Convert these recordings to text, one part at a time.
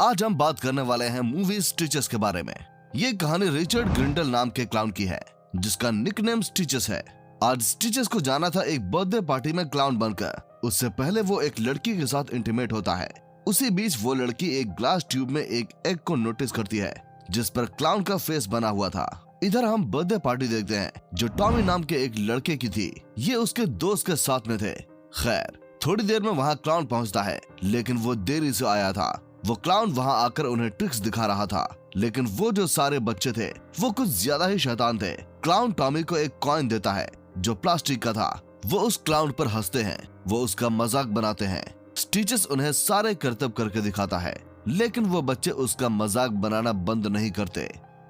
आज हम बात करने वाले हैं मूवी स्टिचेस के बारे में। ये कहानी रिचर्ड ग्रिंडल नाम के क्लाउन की है, जिसका निकनेम स्टिचेस है। आज स्टिचेस को जाना था एक बर्थडे पार्टी में क्लाउन बनकर। उससे पहले वो एक लड़की के साथ इंटीमेट होता है। उसी बीच वो लड़की एक ग्लास ट्यूब में एक एग को नोटिस करती है, जिस पर क्लाउन का फेस बना हुआ था। इधर हम बर्थडे पार्टी देखते हैं, जो टॉमी नाम के एक लड़के की थी। ये उसके दोस्त के साथ में थे। खैर, थोड़ी देर में वहाँ क्लाउन पहुँचता है, लेकिन वो देरी से आया था। वो क्लाउन वहाँ आकर उन्हें ट्रिक्स दिखा रहा था, लेकिन वो जो सारे बच्चे थे वो कुछ ज्यादा ही शैतान थे। क्लाउन टॉमी को एक कॉइन देता है जो प्लास्टिक का था। वो उस क्लाउन पर हंसते हैं, वो उसका मजाक बनाते हैं। स्टिचेस उन्हें सारे करतब करके दिखाता है, लेकिन वो बच्चे उसका मजाक बनाना बंद नहीं करते।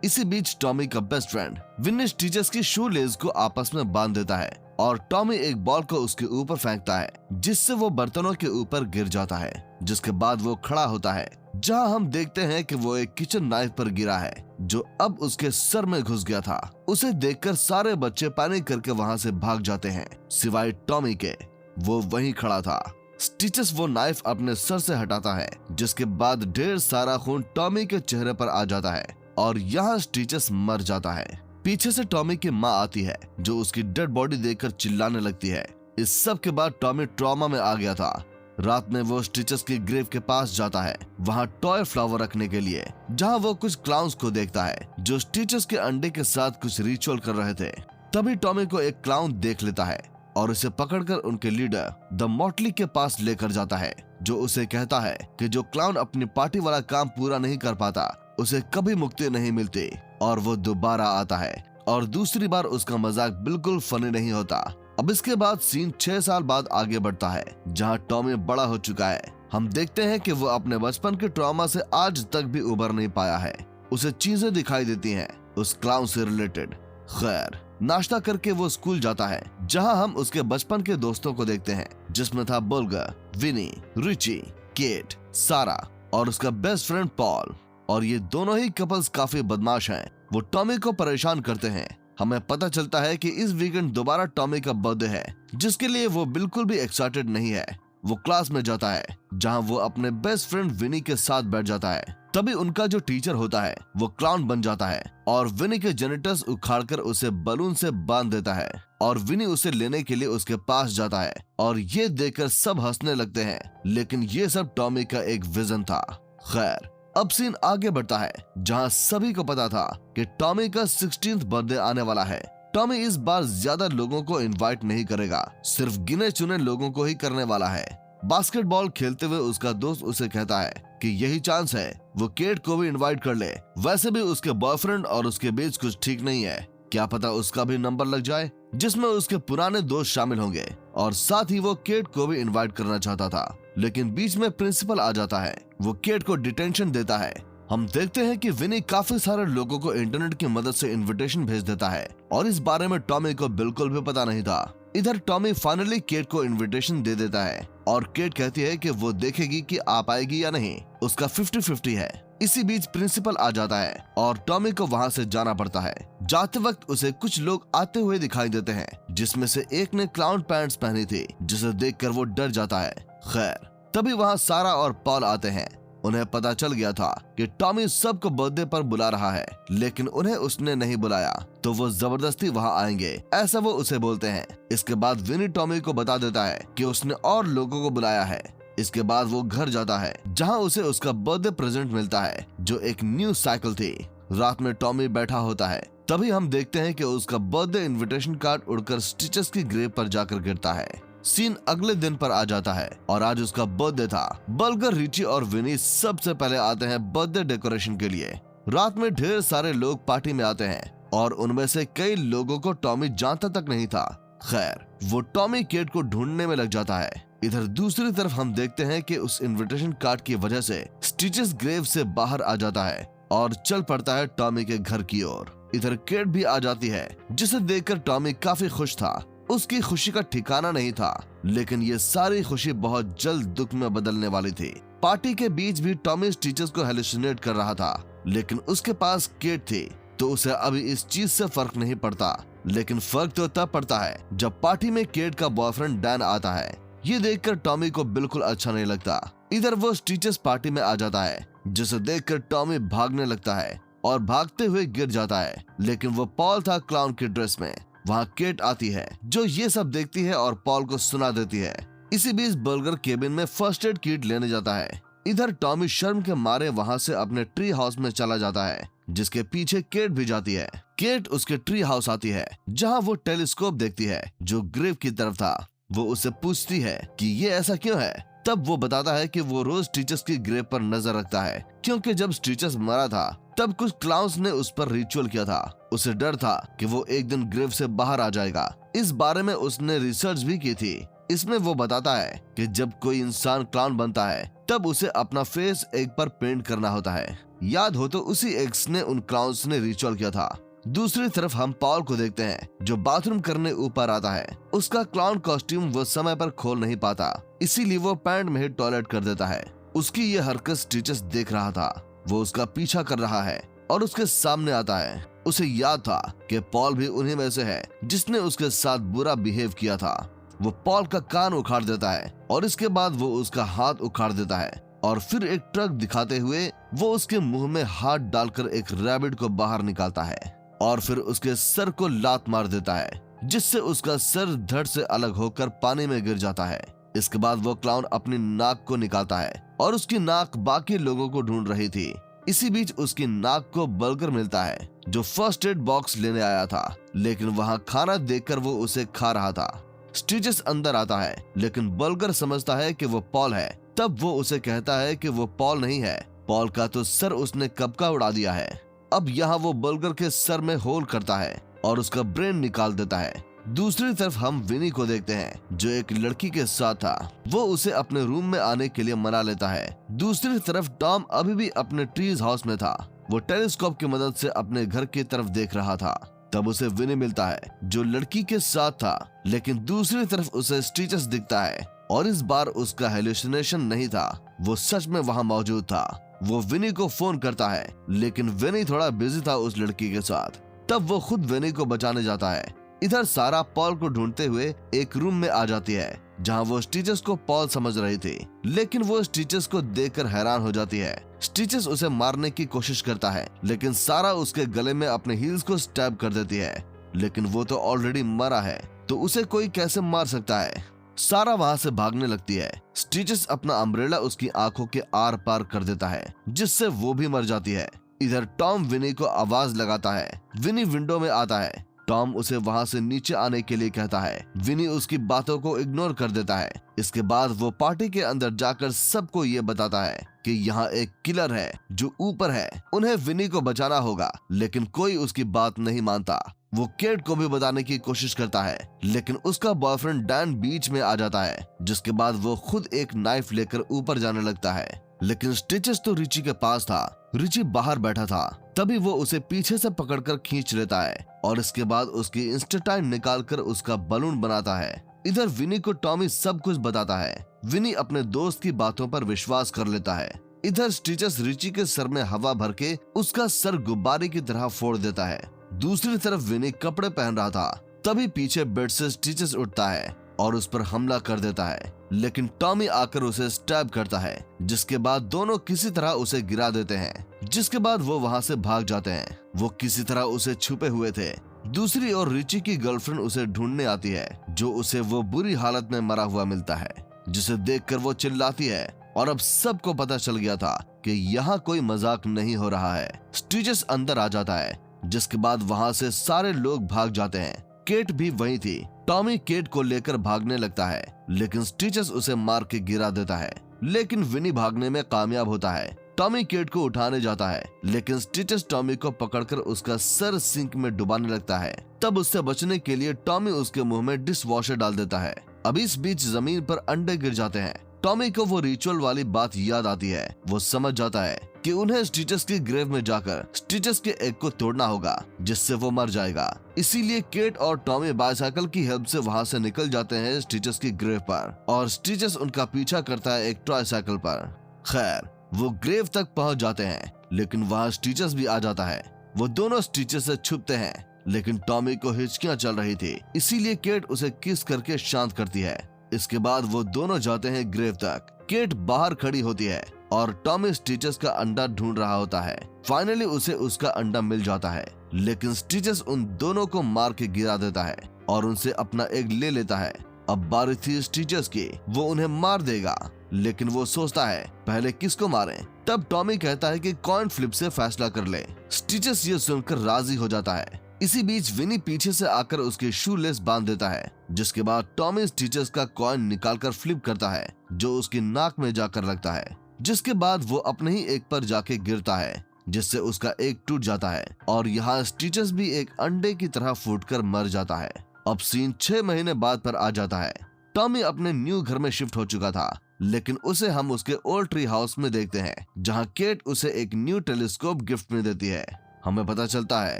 इसी बीच टॉमी का बेस्ट फ्रेंड विनी स्टिचेस की शू लेस को आपस में बांध देता है और टॉमी एक बॉल को उसके ऊपर फेंकता है, जिससे वो बर्तनों के ऊपर गिर जाता है। जिसके बाद वो खड़ा होता है, जहां हम देखते हैं कि वो एक किचन नाइफ पर गिरा है, जो अब उसके सर में घुस गया था। उसे देखकर सारे बच्चे पैनिक करके वहां से भाग जाते हैं, सिवाय टॉमी के। वो वहीं खड़ा था। स्टिचेस वो नाइफ अपने सर से हटाता है, जिसके बाद ढेर सारा खून टॉमी के चेहरे पर आ जाता है और यहाँ स्टिचेस मर जाता है। पीछे से टॉमी की माँ आती है, जो उसकी डेड बॉडी देखकर चिल्लाने लगती है। इस सब के बाद टॉमी ट्रॉमा में आ गया था। रात में वो स्टिचेस की ग्रेव के पास जाता है, वहाँ टॉय फ्लावर रखने के लिए, जहाँ वो कुछ क्लाउन्स को देखता है जो स्टिचेस के अंडे के साथ कुछ रिचुअल कर रहे थे। तभी टॉमी को एक क्लाउन देख लेता है और उसे पकड़कर उनके लीडर द मॉटली के पास लेकर जाता है, जो उसे कहता है कि जो क्लाउन अपनी पार्टी वाला काम पूरा नहीं कर पाता उसे कभी मुक्ति नहीं मिलती। और वो दोबारा आता है और दूसरी बार उसका मजाक बिल्कुल फनी नहीं होता। अब इसके बाद सीन 6 साल बाद आगे बढ़ता है, जहां टॉमी बड़ा हो चुका है। हम देखते हैं कि वो अपने बचपन के ट्रॉमा से आज तक भी उबर नहीं पाया है। उसे चीजें दिखाई देती हैं उस क्लाउन से रिलेटेड। खैर, नाश्ता करके वो स्कूल जाता है, जहां हम उसके बचपन के दोस्तों को देखते हैं, जिसमें था बुल्गर, विनी, रिची, केट, सारा और उसका बेस्ट फ्रेंड पॉल। और ये दोनों ही कपल्स काफी बदमाश हैं। वो टॉमी को परेशान करते हैं। हमें पता चलता है कि इस वीकेंड दोबारा टॉमी का बर्थडे है, जिसके लिए वो बिल्कुल भी एक्साइटेड नहीं है। वो क्लास में जाता है, जहां वो अपने बेस्ट फ्रेंड विनी के साथ बैठ जाता है। तभी उनका जो टीचर होता है वो क्लाउन बन जाता है और विनी के जेनिटल्स उखाड़कर उसे बलून से बांध देता है। और विनी उसे लेने के लिए उसके पास जाता है और ये देखकर सब हंसने लगते हैं, लेकिन ये सब टॉमी का एक विजन था। खैर, अब सीन आगे बढ़ता है, जहां सभी को पता था कि टॉमी का 16th बर्थडे आने वाला है। टॉमी इस बार ज्यादा लोगों को इनवाइट नहीं करेगा, सिर्फ गिने चुने लोगों को ही करने वाला है। बास्केटबॉल खेलते हुए उसका दोस्त उसे कहता है कि यही चांस है वो केट को भी इनवाइट कर ले। वैसे भी उसके बॉयफ्रेंड और उसके बीच कुछ ठीक नहीं है, क्या पता उसका भी नंबर लग जाए, जिसमें उसके पुराने दोस्त शामिल होंगे। और साथ ही वो केट को भी इनवाइट करना चाहता था, लेकिन बीच में प्रिंसिपल आ जाता है। वो केट को डिटेंशन देता है। हम देखते हैं कि विनी काफी सारे लोगों को इंटरनेट की मदद से इनविटेशन भेज देता है और इस बारे में टॉमी को बिल्कुल भी पता नहीं था। इधर टॉमी फाइनली केट को इनविटेशन दे देता है और केट कहती है कि वो देखेगी कि आ पाएगी या नहीं, उसका 50-50 है। इसी बीच प्रिंसिपल आ जाता है और टॉमी को वहाँ से जाना पड़ता है। जाते वक्त उसे कुछ लोग आते हुए दिखाई देते हैं, जिसमें से एक ने क्लाउन पैंट्स पहनी थी, जिसे देखकर वो डर जाता है। खैर, तभी वहाँ सारा और पॉल आते हैं। उन्हें पता चल गया था कि टॉमी सबको बर्थडे पर बुला रहा है, लेकिन उन्हें उसने नहीं बुलाया, तो वो जबरदस्ती वहाँ आएंगे, ऐसा वो उसे बोलते हैं। इसके बाद विनी टॉमी को बता देता है कि उसने और लोगों को बुलाया है। इसके बाद वो घर जाता है, जहाँ उसे उसका बर्थडे प्रेजेंट मिलता है, जो एक न्यू साइकिल थी। रात में टॉमी बैठा होता है, तभी हम देखते हैं कि उसका बर्थडे इनविटेशन कार्ड उड़कर स्टिचेस की ग्रेव पर जाकर गिरता है। सीन अगले दिन पर आ जाता है और आज उसका बर्थडे था। बल्गर, रिची और विनी सबसे पहले आते हैं बर्थडे डेकोरेशन के लिए। रात में ढेर सारे लोग पार्टी में आते हैं और उनमें से कई लोगों को टॉमी जानता तक नहीं था। खैर, वो टॉमी केट को ढूंढने में लग जाता है। इधर दूसरी तरफ हम देखते हैं कि उस इनविटेशन कार्ड की वजह से स्टिचेस ग्रेव से बाहर आ जाता है और चल पड़ता है टॉमी के घर की ओर। इधर केट भी आ जाती है, जिसे देखकर टॉमी काफी खुश था। उसकी खुशी का ठिकाना नहीं था, लेकिन ये सारी खुशी बहुत जल्द दुख में बदलने वाली थी। पार्टी के बीच भी टॉमी स्टिचेस को हेलुसिनेट कर रहा था, लेकिन उसके पास केट थी, तो उसे अभी इस चीज से फर्क नहीं पड़ता। लेकिन फर्क तो तब पड़ता है जब पार्टी में केट का बॉयफ्रेंड डैन आता है। ये देखकर टॉमी को बिल्कुल अच्छा नहीं लगता। इधर वो स्टिचेस पार्टी में आ जाता है जिसे देखकर टॉमी भागने लगता है और भागते हुए गिर जाता है, लेकिन वो पॉल था क्लाउन की ड्रेस में। वहाँ केट आती है जो ये सब देखती है और पॉल को सुना देती है। इसी बीच बर्गर केबिन में फर्स्ट एड किट लेने जाता है। इधर टॉमी शर्म के मारे वहाँ से अपने ट्री हाउस में चला जाता है, जिसके पीछे केट भी जाती है। केट उसके ट्री हाउस आती है जहाँ वो टेलीस्कोप देखती है जो ग्रेव की तरफ था। वो उससे पूछती है कि ये ऐसा क्यों है। तब वो बताता है कि वो रोज स्टिचेस की ग्रेव पर नजर रखता है, क्योंकि जब स्टिचेस मरा था तब कुछ क्लाउन्स ने उस पर रिचुअल किया था। उसे डर था कि वो एक दिन ग्रेव से बाहर आ जाएगा। इस बारे में उसने रिसर्च भी की थी। इसमें वो बताता है कि जब कोई इंसान क्लाउन बनता है तब उसे अपना फेस एक पर पेंट करना होता है। याद हो तो उसी एक्स ने उन क्लाउन्स ने रिचुअल किया था। दूसरी तरफ हम पॉल को देखते हैं जो बाथरूम करने ऊपर आता है। उसका क्लाउन कॉस्ट्यूम वो समय पर खोल नहीं पाता, इसीलिए वो पैंट में ही टॉयलेट कर देता है। उसकी ये हरकत स्टिचेस देख रहा था। वो उसका पीछा कर रहा है और उसके सामने आता है। उसे याद था कि पॉल भी उन्हीं में से है जिसने उसके साथ बुरा बिहेव किया था। वो पॉल का कान उखाड़ देता है और इसके बाद वो उसका हाथ उखाड़ देता है और फिर एक ट्रक दिखाते हुए वो उसके मुंह में हाथ डालकर एक रैबिट को बाहर निकालता है और फिर उसके सर को लात मार देता है, जिससे उसका सर धड़ से अलग होकर पानी में गिर जाता है। इसके बाद वो क्लाउन अपनी नाक को निकालता है और उसकी नाक बाकी लोगों को ढूंढ रही थी। इसी बीच उसकी नाक को बर्गर मिलता है जो फर्स्ट एड बॉक्स लेने आया था, लेकिन वहाँ खाना देखकर वो उसे खा रहा था। स्टिचेस अंदर आता है, लेकिन बर्गर समझता है कि वो पॉल है। तब वो उसे कहता है कि वो पॉल नहीं है, पॉल का तो सर उसने कब का उड़ा दिया है। अब यहाँ वो बर्गर के सर में होल करता है और उसका ब्रेन निकाल देता है। दूसरी तरफ हम विनी को देखते हैं जो एक लड़की के साथ था। वो उसे अपने रूम में आने के लिए मना लेता है। दूसरी तरफ टॉम अभी भी अपने ट्रीज हाउस में था। वो टेलीस्कोप की मदद से अपने घर की तरफ देख रहा था। तब उसे विनी मिलता है जो लड़की के साथ था, लेकिन दूसरी तरफ उसे स्टिचेस दिखता है और इस बार उसका हेलुसिनेशन नहीं था, वो सच में वहाँ मौजूद था। वो विनी को फोन करता है, लेकिन विनी थोड़ा बिजी था उस लड़की के साथ। तब वो खुद विनी को बचाने जाता है। इधर सारा पॉल को ढूंढते हुए एक रूम में आ जाती है जहां वो स्टिचेस को पॉल समझ रही थी, लेकिन वो स्टिचेस को देखकर हैरान हो जाती है। स्टिचेस उसे मारने की कोशिश करता है, लेकिन सारा उसके गले में अपने हील्स को स्टैब कर देती है। लेकिन वो तो ऑलरेडी मरा है, तो उसे कोई कैसे मार सकता है। सारा वहां से भागने लगती है। स्टिचेस अपना अम्ब्रेला उसकी आंखों के आर पार कर देता है, जिससे वो भी मर जाती है। इधर टॉम विनी को आवाज लगाता है। विनी विंडो में आता है। टॉम उसे वहां से नीचे आने के लिए कहता है। विनी उसकी बातों को इग्नोर कर देता है। इसके बाद वो पार्टी के अंदर जाकर सबको ये बताता है कि यहाँ एक किलर है जो ऊपर है, उन्हें विनी को बचाना होगा, लेकिन कोई उसकी बात नहीं मानता। वो केट को भी बताने की कोशिश करता है, लेकिन उसका बॉयफ्रेंड डैन बीच में आ जाता है, जिसके बाद वो खुद एक नाइफ लेकर ऊपर जाने लगता है। लेकिन स्टिचेस तो रिची के पास था। रिची बाहर बैठा था। तभी वो उसे पीछे से पकड़कर खींच लेता है और इसके बाद उसकी इंस्टेटाइन निकालकर उसका बलून बनाता है। इधर विनी को टॉमी सब कुछ बताता है। विनी अपने दोस्त की बातों पर विश्वास कर लेता है। इधर स्टिचेस रिची के सर में हवा भर के उसका सर गुब्बारे की तरह फोड़ देता है। दूसरी तरफ विनी कपड़े पहन रहा था। तभी पीछे बेड से स्टिचेस उठता है और उस पर हमला कर देता है, लेकिन टॉमी आकर उसे स्टैब करता है, जिसके बाद दोनों किसी तरह उसे गिरा देते हैं, जिसके बाद वो वहां से भाग जाते हैं। वो किसी तरह उसे छुपे हुए थे। दूसरी ओर रिची की गर्लफ्रेंड उसे ढूंढने आती है, जो उसे वो बुरी हालत में मरा हुआ मिलता है, जिसे देखकर वो चिल्लाती है और अब सबको पता चल गया था कि यहाँ कोई मजाक नहीं हो रहा है। स्टिचेस अंदर आ जाता है, जिसके बाद वहाँ से सारे लोग भाग जाते हैं। केट भी वहीं थी। टॉमी केट को लेकर भागने लगता है, लेकिन स्टिचेस उसे मार के गिरा देता है, लेकिन विनी भागने में कामयाब होता है। टॉमी केट को उठाने जाता है, लेकिन स्टिचेस टॉमी को पकड़कर उसका सर सिंक में डुबाने लगता है। तब उससे बचने के लिए टॉमी उसके मुंह में डिश वॉशर डाल देता है। अब इस बीच जमीन पर अंडे गिर जाते हैं। टॉमी को वो रिचुअल वाली बात याद आती है। वो समझ जाता है कि उन्हें स्टिचेस की ग्रेव में जाकर स्टिचेस के एग को तोड़ना होगा, जिससे वो मर जाएगा। इसीलिए केट और टॉमी बाइसाइकिल की हेल्प से वहां से निकल जाते हैं स्टिचेस की ग्रेव पर, और स्टिचेस उनका पीछा करता है एक ट्राइसाइकिल पर। खैर, वो ग्रेव तक पहुंच जाते हैं, लेकिन वहाँ स्टिचेस भी आ जाता है। वो दोनों स्टिचेस से छुपते हैं, लेकिन टॉमी को हिचकियां चल रही थी, इसीलिए केट उसे किस करके शांत करती है। इसके बाद वो दोनों जाते हैं ग्रेव तक। केट बाहर खड़ी होती है और टॉमी स्टिचेस का अंडा ढूंढ रहा होता है। फाइनली उसे उसका अंडा मिल जाता है, लेकिन स्टिचेस उन दोनों को मार के गिरा देता है और उनसे अपना एग ले लेता है। अब बारी थी स्टिचेस की, वो उन्हें मार देगा, लेकिन वो सोचता है पहले किसको मारें। तब टॉमी कहता है कि कॉइन फ्लिप से फैसला कर ले। स्टिचेस ये सुनकर राजी हो जाता है। इसी बीच विनी पीछे से आकर उसके शू लेस बांध देता है, जिसके बाद टॉमी स्टिचेस का कॉइन निकालकर फ्लिप करता है, जो उसकी नाक में जाकर लगता है, जिसके बाद वो अपने ही एग पर जाके गिरता है, जिससे उसका एग टूट जाता है और यहाँ स्टिचेस भी एक अंडे की तरह फूटकर मर जाता है। अब सीन 6 महीने बाद पर आ जाता है। टॉमी अपने न्यू घर में शिफ्ट हो चुका था, लेकिन उसे हम उसके ओल्ड ट्री हाउस में देखते हैं, जहाँ केट उसे एक न्यू टेलीस्कोप गिफ्ट में देती है। हमें पता चलता है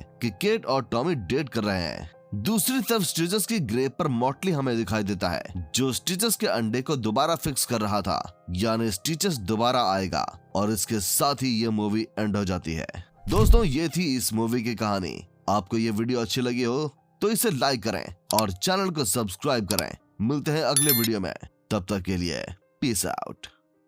कि केट और टॉमी डेट कर रहे हैं। दूसरी तरफ स्टिचेस की ग्रेव पर मॉटली हमें दिखाई देता है, जो स्टिचेस के अंडे को दोबारा फिक्स कर रहा था, यानी स्टिचेस दोबारा आएगा। और इसके साथ ही ये मूवी एंड हो जाती है। दोस्तों, ये थी इस मूवी की कहानी। आपको ये वीडियो अच्छी लगी हो तो इसे लाइक करें और चैनल को सब्सक्राइब करें। मिलते हैं अगले वीडियो में, तब तक के लिए पीस आउट।